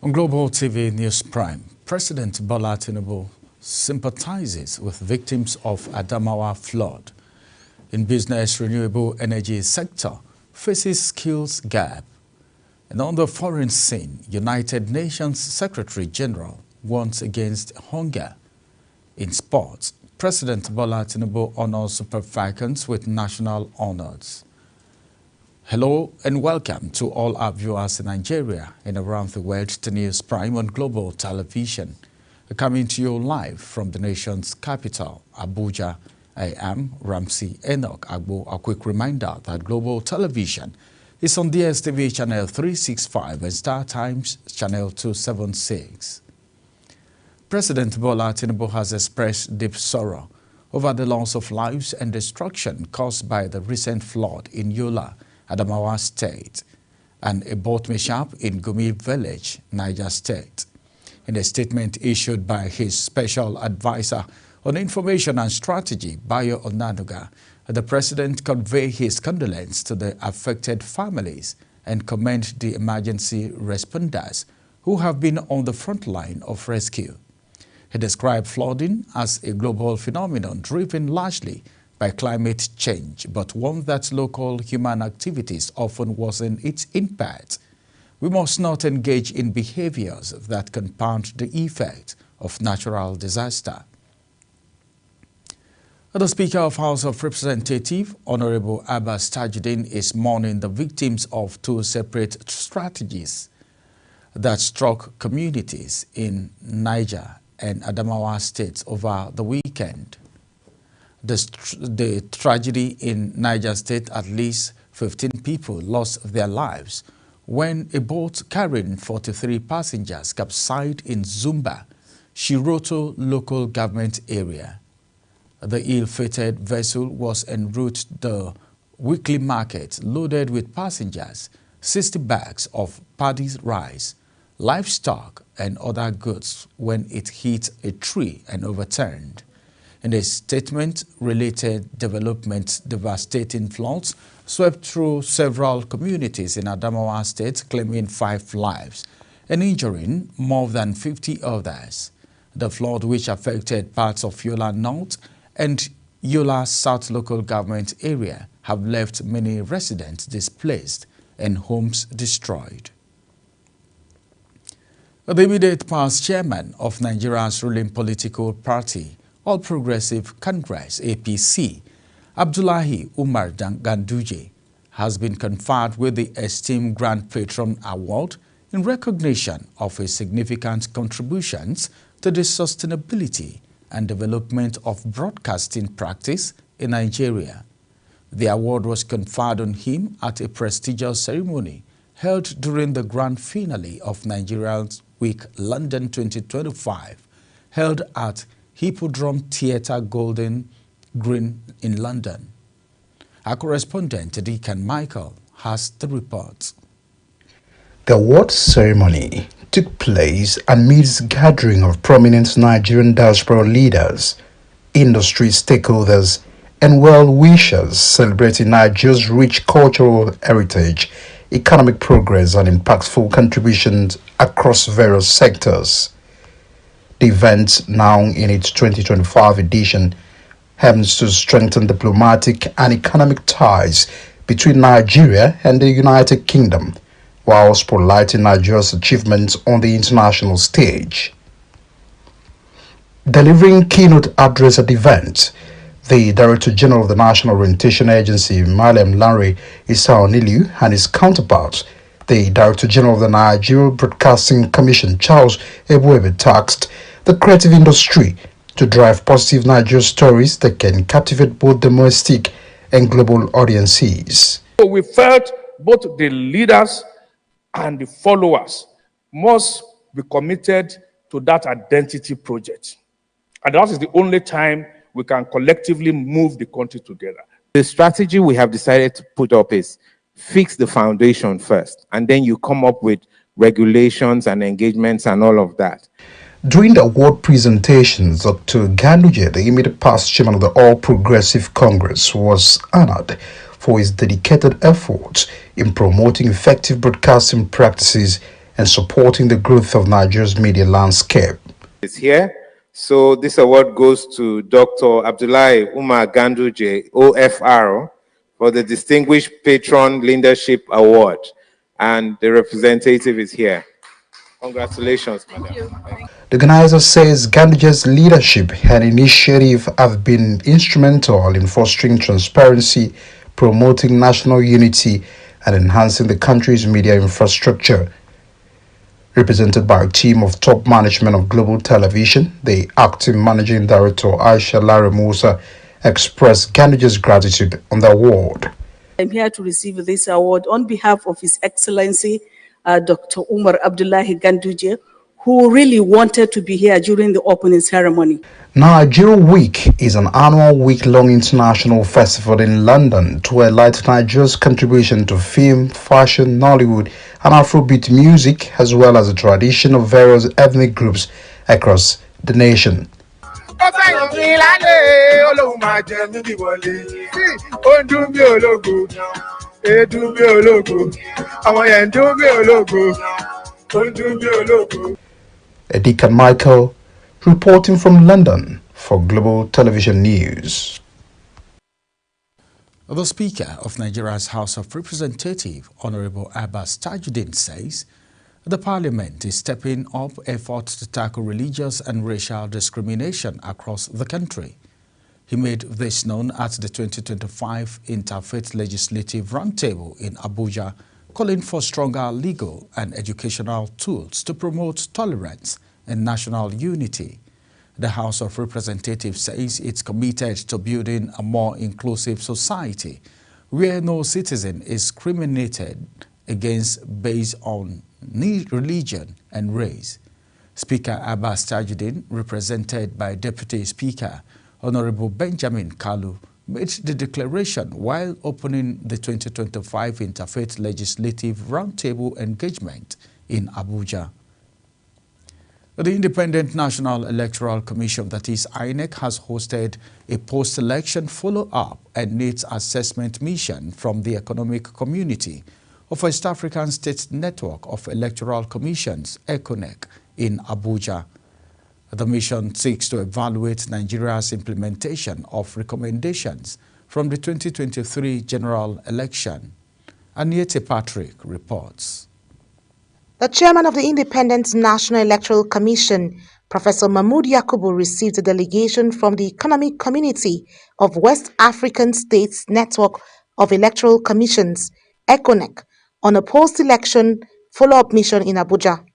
On Global TV News Prime, President Bola Tinubu sympathizes with victims of Adamawa flood. In business, renewable energy sector faces skills gap. And on the foreign scene, United Nations Secretary General warns against hunger. In sports, President Bola Tinubu honors Super Falcons with national honors. Hello and welcome to all our viewers in Nigeria and around the world to News Prime on Global Television. Coming to you live from the nation's capital, Abuja. I am Ramsey Enoch Agbo. A quick reminder that Global Television is on DSTV channel 365 and Star Times channel 276. President Bola Tinubu has expressed deep sorrow over the loss of lives and destruction caused by the recent flood in Yola, Adamawa State, and a boat mishap in Gumi Village, Niger State. In a statement issued by his special advisor on information and strategy, Bayo Onanuga, the president conveyed his condolence to the affected families and commended the emergency responders who have been on the front line of rescue. He described flooding as a global phenomenon driven largely by climate change, but one that local human activities often worsen its impact. We must not engage in behaviors that compound the effect of natural disaster. The Speaker of House of Representatives, Honorable Abbas Tajuddin, is mourning the victims of two separate strategies that struck communities in Niger and Adamawa states over the weekend. The tragedy in Niger State, at least 15 people lost their lives when a boat carrying 43 passengers capsized in Zumba, Shiroto local government area. The ill-fated vessel was en route to the weekly market loaded with passengers, 60 bags of paddy rice, livestock, and other goods when it hit a tree and overturned. In a statement, related developments, devastating floods swept through several communities in Adamawa State, claiming 5 lives and injuring more than 50 others. The flood, which affected parts of Yola North and Yola South local government area, have left many residents displaced and homes destroyed. The immediate past chairman of Nigeria's ruling political party, All Progressive Congress (APC), Abdullahi Umar Ganduje, has been conferred with the esteemed Grand Patron Award in recognition of his significant contributions to the sustainability and development of broadcasting practice in Nigeria. The award was conferred on him at a prestigious ceremony held during the grand finale of Nigeria's Week London 2025, held at Hippodrome Theatre Golden Green in London. Our correspondent, Deacon Michael, has the report. The award ceremony took place amidst a gathering of prominent Nigerian diaspora leaders, industry stakeholders, and well-wishers celebrating Nigeria's rich cultural heritage, economic progress, and impactful contributions across various sectors. The event, now in its 2025 edition, aims to strengthen diplomatic and economic ties between Nigeria and the United Kingdom, while spotlighting Nigeria's achievements on the international stage. Delivering keynote address at the event, the Director General of the National Orientation Agency, Malem Lanre Issa-Onilu, and his counterpart, the Director General of the Nigeria Broadcasting Commission, Charles Ebuebe, tasked the creative industry to drive positive Nigerian stories that can captivate both domestic and global audiences. So we felt both the leaders and the followers must be committed to that identity project. And that is the only time we can collectively move the country together. The strategy we have decided to put up is fix the foundation first, and then you come up with regulations and engagements and all of that. During the award presentations, Dr. Ganduje, the immediate past chairman of the All Progressive Congress, was honored for his dedicated efforts in promoting effective broadcasting practices and supporting the growth of Nigeria's media landscape. Is here. So this award goes to Dr. Abdullahi Umar Ganduje, OFR, for the Distinguished Patron Leadership Award. And the representative is here. Congratulations, madam. The organizer says Ganduje's leadership and initiative have been instrumental in fostering transparency, promoting national unity, and enhancing the country's media infrastructure. Represented by a team of top management of Global Television, the acting managing director Aisha Lara Musa expressed Ganduje's gratitude on the award. I'm here to receive this award on behalf of His Excellency Dr. Umar Abdullahi Ganduje, who really wanted to be here during the opening ceremony. Nigeria Week is an annual week-long international festival in London to highlight Nigeria's contribution to film, fashion, Nollywood, and Afrobeat music, as well as the tradition of various ethnic groups across the nation. Edikan Michael, reporting from London for Global Television News. The Speaker of Nigeria's House of Representatives, Honorable Abbas Tajuddin, says the Parliament is stepping up efforts to tackle religious and racial discrimination across the country. He made this known at the 2025 Interfaith Legislative Roundtable in Abuja, calling for stronger legal and educational tools to promote tolerance and national unity. The House of Representatives says it's committed to building a more inclusive society where no citizen is discriminated against based on religion and race. Speaker Abbas Tajuddin, represented by Deputy Speaker Honorable Benjamin Kalu, made the declaration while opening the 2025 Interfaith Legislative Roundtable engagement in Abuja. The Independent National Electoral Commission, that is INEC, has hosted a post-election follow-up and needs assessment mission from the economic community of West African State Network of Electoral Commissions, ECONEC, in Abuja. The mission seeks to evaluate Nigeria's implementation of recommendations from the 2023 general election. Aniete Patrick reports. The chairman of the Independent National Electoral Commission, Professor Mahmood Yakubu, received a delegation from the economic community of West African States Network of Electoral Commissions, ECONEC, on a post-election follow-up mission in Abuja.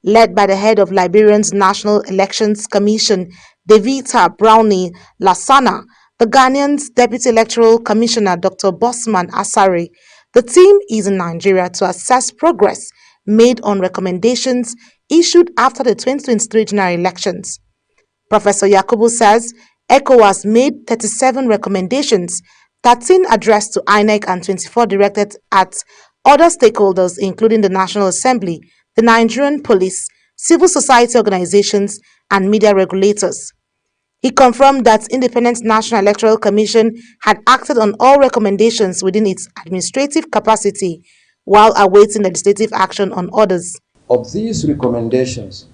Led by the head of Liberia's National Elections Commission, Devita Brownie Lassana, the Ghanaian's Deputy Electoral Commissioner, Dr. Bosman Asare, the team is in Nigeria to assess progress made on recommendations issued after the 2023 general elections. Professor Yakubu says ECOWAS made 37 recommendations, 13 addressed to INEC and 24 directed at other stakeholders, including the National Assembly, the Nigerian police, civil society organizations, and media regulators. He confirmed that Independent National Electoral Commission had acted on all recommendations within its administrative capacity while awaiting legislative action on others. Of these recommendations,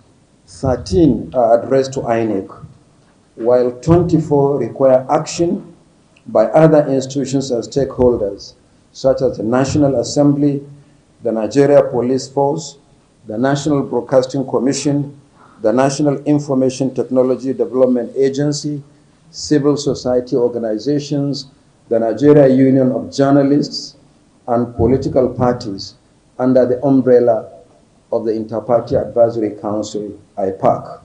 13 are addressed to INEC, while 24 require action by other institutions and stakeholders, such as the National Assembly, the Nigeria Police Force, the National Broadcasting Commission, the National Information Technology Development Agency, civil society organizations, the Nigeria Union of Journalists, and political parties under the umbrella of the Inter-Party Advisory Council, IPAC.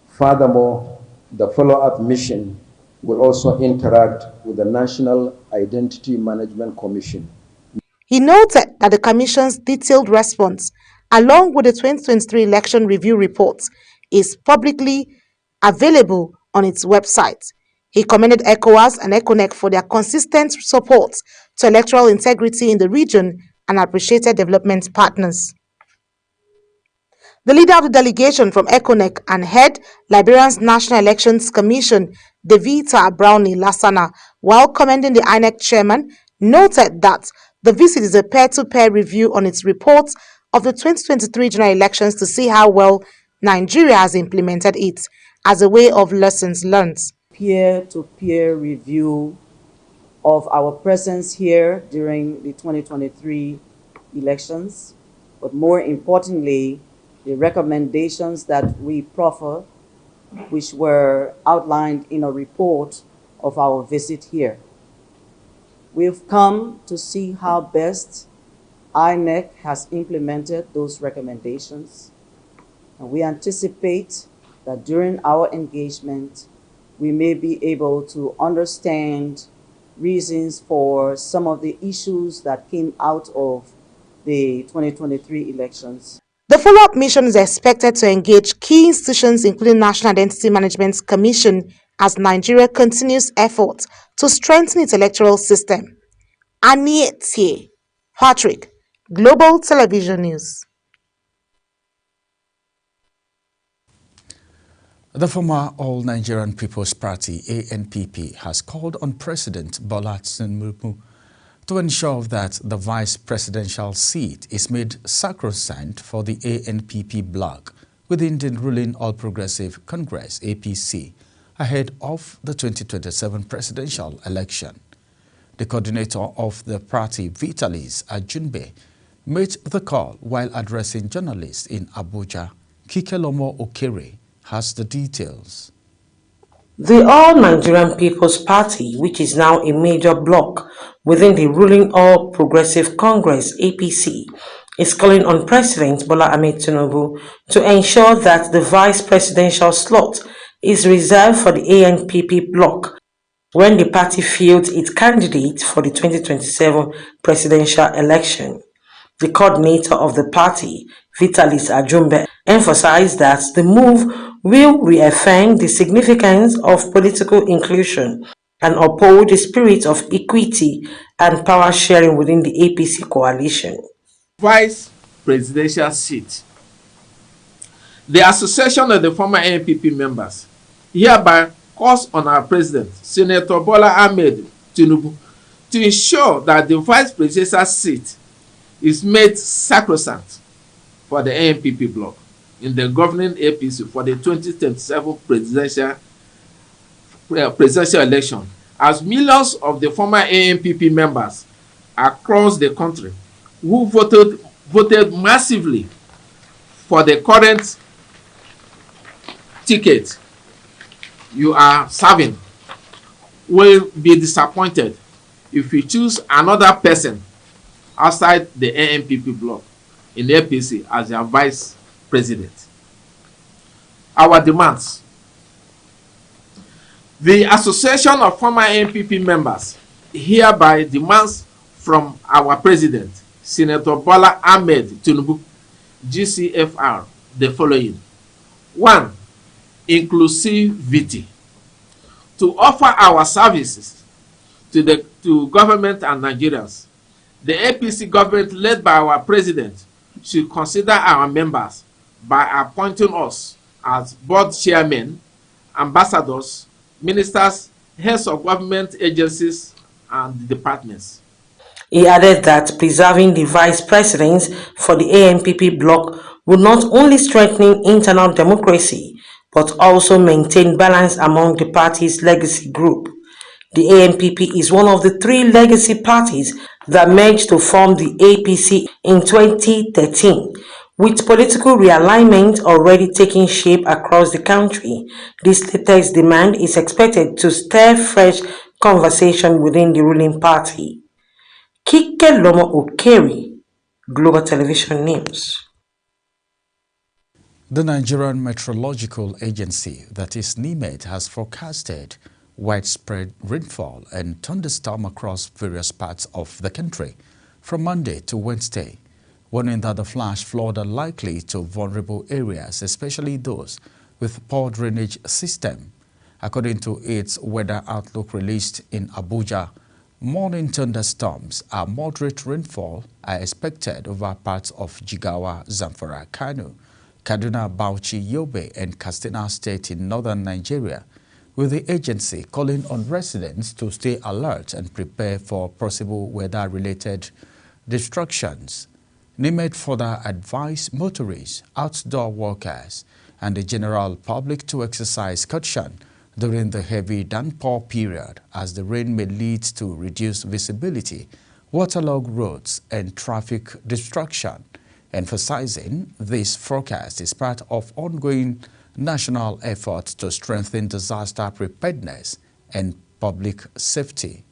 Furthermore, the follow-up mission will also interact with the National Identity Management Commission. He noted that the Commission's detailed response, along with the 2023 election review report, is publicly available on its website. He commended ECOWAS and ECONEC for their consistent support to electoral integrity in the region and appreciated development partners. The leader of the delegation from ECONEC and head Liberia's National Elections Commission, Devita Brownie Lassana, while commending the INEC chairman, noted that the visit is a peer-to-peer review on its reports of the 2023 general elections to see how well Nigeria has implemented it as a way of lessons learned. Peer-to-peer review of our presence here during the 2023 elections, but more importantly, the recommendations that we proffer, which were outlined in a report of our visit here. We've come to see how best INEC has implemented those recommendations, and we anticipate that during our engagement, we may be able to understand reasons for some of the issues that came out of the 2023 elections. The follow-up mission is expected to engage key institutions including National Identity Management Commission as Nigeria continues efforts to strengthen its electoral system. Aniette Patrick, Global Television News. The former All Nigerian People's Party, ANPP, has called on President Bola Tinubu to ensure that the vice presidential seat is made sacrosanct for the ANPP bloc within the ruling All Progressive Congress, APC, ahead of the 2027 presidential election. The coordinator of the party, Vitalis Ajunbe, made the call while addressing journalists in Abuja. Kikelomo Okere has the details. The All Nigerian People's Party, which is now a major bloc within the ruling All Progressive Congress (APC), is calling on President Bola Ahmed Tinubu to ensure that the vice presidential slot is reserved for the ANPP bloc when the party fields its candidate for the 2027 presidential election. The coordinator of the party, Vitalis Ajunbe, emphasized that the move will reaffirm the significance of political inclusion and uphold the spirit of equity and power sharing within the APC coalition. Vice presidential seat. The Association of the former ANPP members hereby calls on our president, Senator Bola Ahmed Tinubu, to ensure that the vice presidential seat is made sacrosanct for the ANPP bloc in the governing APC for the 2027 presidential election, as millions of the former ANPP members across the country who voted massively for the current ticket you are serving will be disappointed if you choose another person outside the ANPP bloc in the APC as their vice president. Our demands. The Association of Former ANPP members hereby demands from our president, Senator Bola Ahmed Tinubu, GCFR, the following. 1. Inclusivity. To offer our services to government and Nigerians, the APC government led by our president should consider our members by appointing us as board chairmen, ambassadors, ministers, heads of government agencies, and departments. He added that preserving the vice presidents for the ANPP bloc would not only strengthen internal democracy, but also maintain balance among the party's legacy group. The ANPP is one of the 3 legacy parties that merged to form the APC in 2013. With political realignment already taking shape across the country, this latest demand is expected to stir fresh conversation within the ruling party. Kikelomo Okere, Global Television News. The Nigerian Meteorological Agency, that is NIMET, has forecasted widespread rainfall and thunderstorm across various parts of the country from Monday to Wednesday, warning that the flash flood are likely to vulnerable areas, especially those with poor drainage system. According to its weather outlook released in Abuja, morning thunderstorms and moderate rainfall are expected over parts of Jigawa, Zamfara, Kano, Kaduna, Bauchi, Yobe, and Katsina State in northern Nigeria, with the agency calling on residents to stay alert and prepare for possible weather-related destructions. NIMED further advised motorists, outdoor workers, and the general public to exercise caution during the heavy downpour period, as the rain may lead to reduced visibility, waterlogged roads, and traffic disruption. Emphasizing this forecast is part of ongoing national efforts to strengthen disaster preparedness and public safety.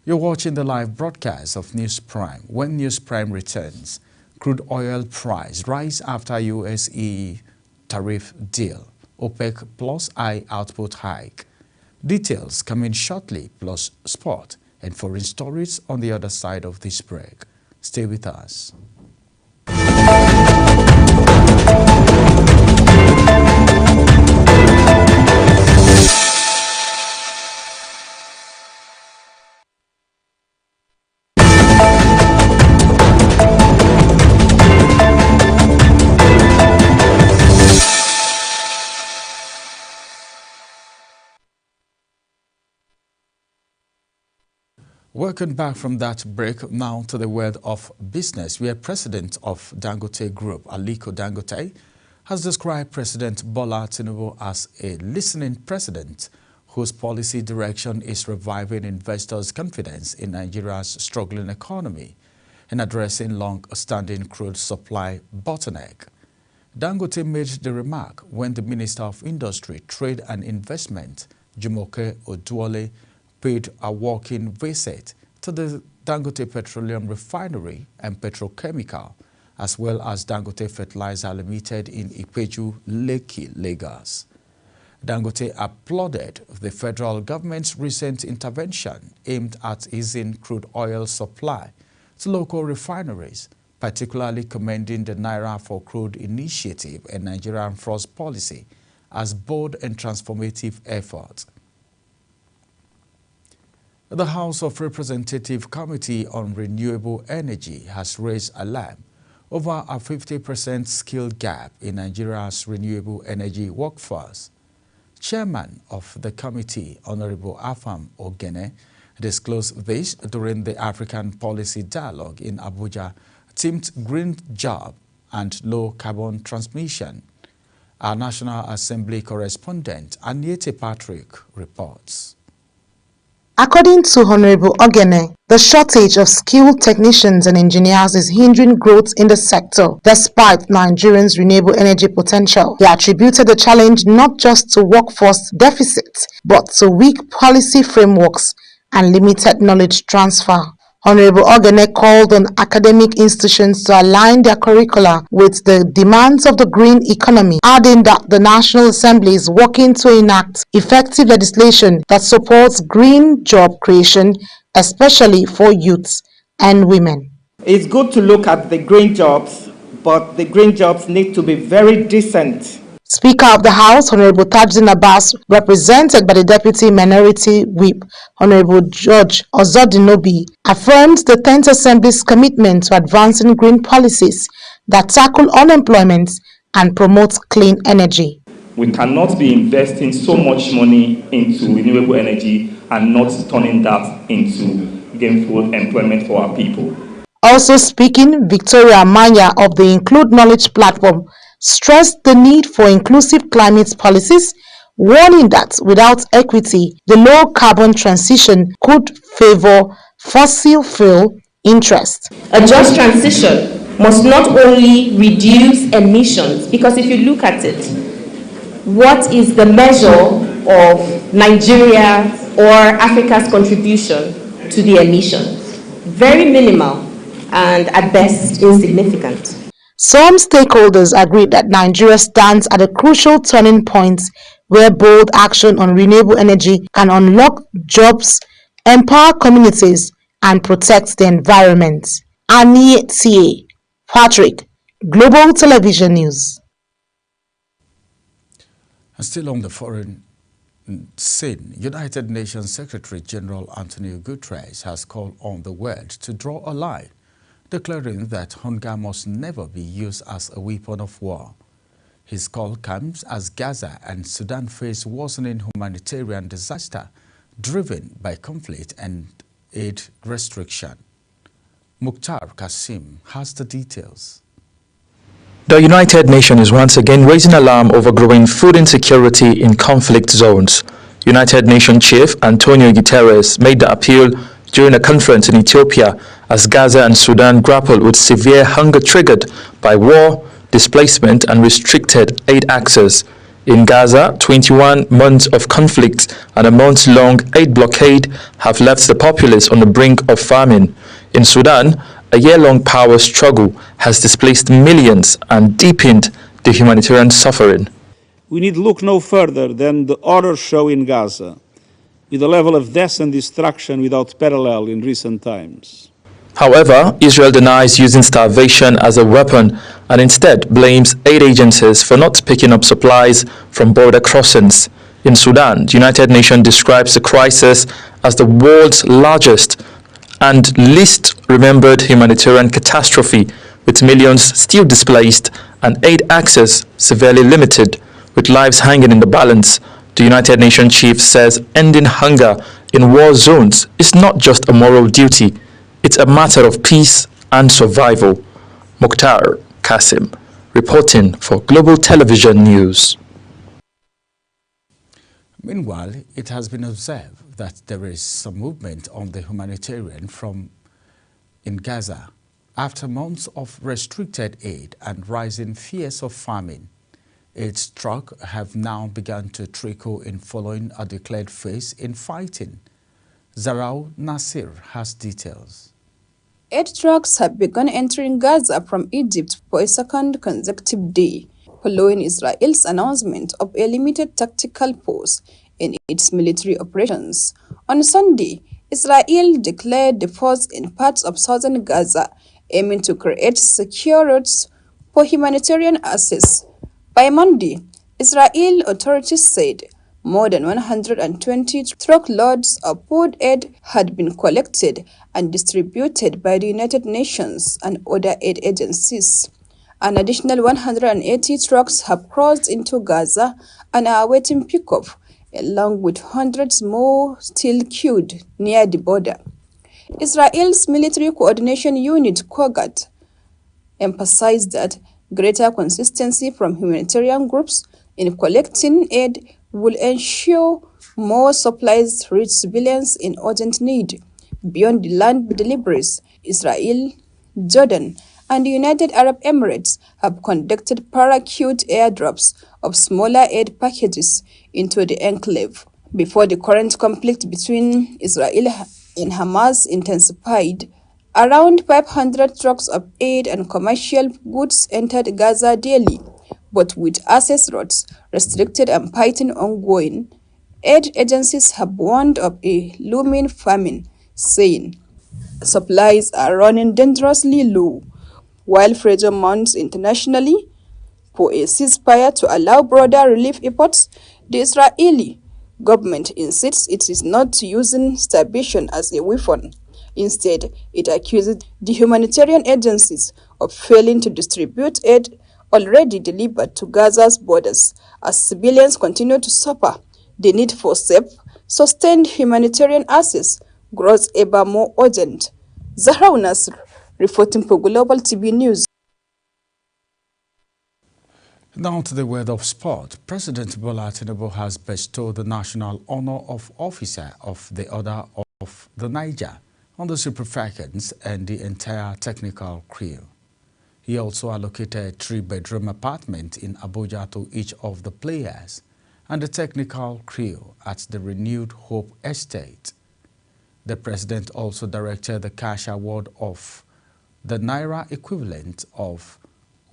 You're watching the live broadcast of News Prime. When News Prime returns, crude oil price rise after USE tariff deal, OPEC plus I output hike. Details coming shortly, plus sport and foreign stories on the other side of this break. Stay with us. Welcome back from that break. Now to the world of business, where President of Dangote Group, Aliko Dangote, has described President Bola Tinubu as a listening president whose policy direction is reviving investors' confidence in Nigeria's struggling economy and addressing long-standing crude supply bottleneck. Dangote made the remark when the Minister of Industry, Trade and Investment, Jumoke Oduole, paid a walking visit to the Dangote Petroleum Refinery and Petrochemical, as well as Dangote Fertilizer Limited in Ipeju, Lekki, Lagos. Dangote applauded the federal government's recent intervention aimed at easing crude oil supply to local refineries, particularly commending the Naira for Crude initiative and Nigerian Frost policy as bold and transformative efforts. The House of Representatives Committee on Renewable Energy has raised alarm over a 50% skill gap in Nigeria's renewable energy workforce. Chairman of the committee, Honorable Afam Ogene, disclosed this during the African Policy Dialogue in Abuja, themed Green Job and Low Carbon Transmission. Our National Assembly correspondent, Aniete Patrick, reports. According to Honorable Ogene, the shortage of skilled technicians and engineers is hindering growth in the sector, despite Nigerians' renewable energy potential. He attributed the challenge not just to workforce deficit, but to weak policy frameworks and limited knowledge transfer. Honorable Ogene called on academic institutions to align their curricula with the demands of the green economy, adding that the National Assembly is working to enact effective legislation that supports green job creation, especially for youths and women. It's good to look at the green jobs, but the green jobs need to be very decent. Speaker of the House, Honorable Tajudeen Abbas, represented by the Deputy Minority Whip, Honorable George Ozodinobi, affirmed the 10th Assembly's commitment to advancing green policies that tackle unemployment and promote clean energy. We cannot be investing so much money into renewable energy and not turning that into gainful employment for our people. Also speaking, Victoria Manya of the Include Knowledge platform stressed the need for inclusive climate policies, warning that without equity, the low-carbon transition could favor fossil fuel interests. A just transition must not only reduce emissions, because if you look at it, what is the measure of Nigeria or Africa's contribution to the emissions? Very minimal and at best insignificant. Some stakeholders agree that Nigeria stands at a crucial turning point where bold action on renewable energy can unlock jobs, empower communities, and protect the environment. Aniete Patrick, Global Television News. And still on the foreign scene, United Nations Secretary General Antonio Guterres has called on the world to draw a line, declaring that hunger must never be used as a weapon of war. His call comes as Gaza and Sudan face worsening humanitarian disaster driven by conflict and aid restriction. Mukhtar Kasim has the details. The United Nations is once again raising alarm over growing food insecurity in conflict zones. United Nations Chief Antonio Guterres made the appeal during a conference in Ethiopia as Gaza and Sudan grapple with severe hunger triggered by war, displacement and restricted aid access. In Gaza, 21 months of conflict and a month-long aid blockade have left the populace on the brink of famine. In Sudan, a year-long power struggle has displaced millions and deepened the humanitarian suffering. We need look no further than the horror show in Gaza, with a level of death and destruction without parallel in recent times. However, Israel denies using starvation as a weapon and instead blames aid agencies for not picking up supplies from border crossings. In Sudan, the United Nations describes the crisis as the world's largest and least remembered humanitarian catastrophe, with millions still displaced and aid access severely limited, with lives hanging in the balance. The United Nations chief says ending hunger in war zones is not just a moral duty, it's a matter of peace and survival. Mukhtar Kasim, reporting for Global Television News. Meanwhile, it has been observed that there is some movement on the humanitarian front in Gaza after months of restricted aid and rising fears of famine. Aid trucks have now begun to trickle in following a declared phase in fighting. Zarau Nasir has details. Aid trucks have begun entering Gaza from Egypt for a second consecutive day, following Israel's announcement of a limited tactical pause in its military operations. On Sunday, Israel declared the pause in parts of southern Gaza, aiming to create secure routes for humanitarian access. By Monday, Israel authorities said more than 120 truckloads of food aid had been collected and distributed by the United Nations and other aid agencies. An additional 180 trucks have crossed into Gaza and are awaiting pickup, along with hundreds more still queued near the border. Israel's Military Coordination Unit, COGAT, emphasized that greater consistency from humanitarian groups in collecting aid will ensure more supplies reach civilians in urgent need. Beyond the land deliveries, Israel, Jordan, and the United Arab Emirates have conducted parachute airdrops of smaller aid packages into the enclave. Before the current conflict between Israel and Hamas intensified, around 500 trucks of aid and commercial goods entered Gaza daily, but with access routes restricted and fighting ongoing, aid agencies have warned of a looming famine, saying supplies are running dangerously low. While pressure mounts internationally for a ceasefire to allow broader relief efforts, the Israeli government insists it is not using starvation as a weapon. Instead, it accuses the humanitarian agencies of failing to distribute aid already delivered to Gaza's borders. As civilians continue to suffer, the need for safe, sustained humanitarian access grows ever more urgent. Zahra Nasr, reporting for Global TV News. Now to the world of sport. President Bola Tinubu has bestowed the National Honor of Officer of the Order of the Niger on the Super Falcons and the entire technical crew. He also allocated a 3-bedroom apartment in Abuja to each of the players and the technical crew at the renewed Hope Estate. The president also directed the cash award of the Naira equivalent of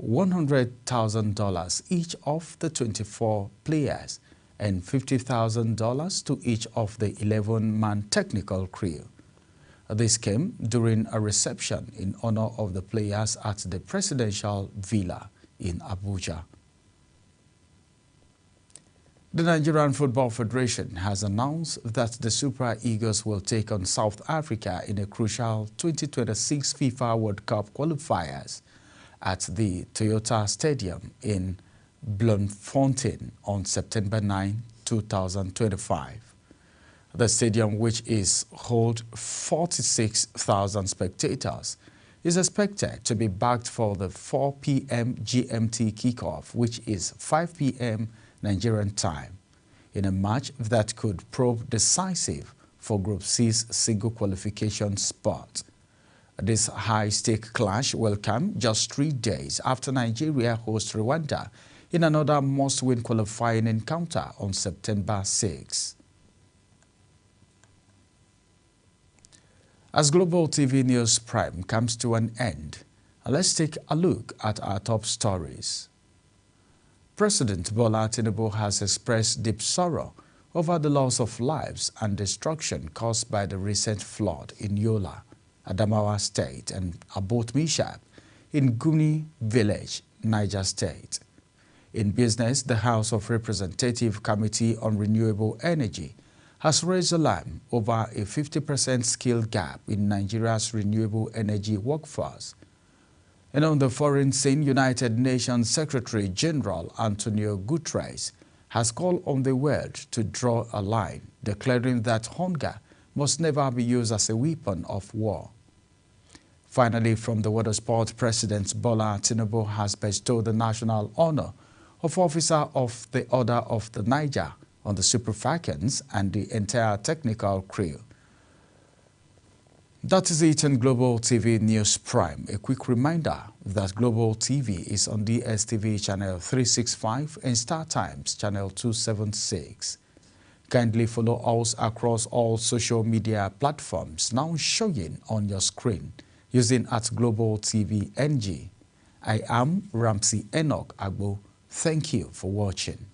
$100,000 each of the 24 players and $50,000 to each of the 11-man technical crew. This came during a reception in honor of the players at the Presidential Villa in Abuja. The Nigerian Football Federation has announced that the Super Eagles will take on South Africa in a crucial 2026 FIFA World Cup qualifiers at the Toyota Stadium in Bloemfontein on September 9, 2025. The stadium, which holds 46,000 spectators, is expected to be backed for the 4 p.m. GMT kickoff, which is 5 p.m. Nigerian time, in a match that could prove decisive for Group C's single qualification spot. This high-stake clash will come just 3 days after Nigeria hosts Rwanda in another must-win qualifying encounter on September 6. As Global TV News Prime comes to an end, let's take a look at our top stories. President Bola Tinubu has expressed deep sorrow over the loss of lives and destruction caused by the recent flood in Yola, Adamawa State, and Abot Mishap in Guni Village, Niger State. In business, the House of Representatives Committee on Renewable Energy has raised alarm over a 50% skill gap in Nigeria's renewable energy workforce. And on the foreign scene, United Nations Secretary General Antonio Guterres has called on the world to draw a line, declaring that hunger must never be used as a weapon of war. Finally, from the water sport, President Bola Tinubu has bestowed the national honor of Officer of the Order of the Niger on the Super Falcons and the entire technical crew. That is it on Global TV News Prime. A quick reminder that Global TV is on DSTV channel 365 and Star Times channel 276. Kindly follow us across all social media platforms now showing on your screen using @Global TV NG. I am Ramsey Enoch Agbo. Thank you for watching.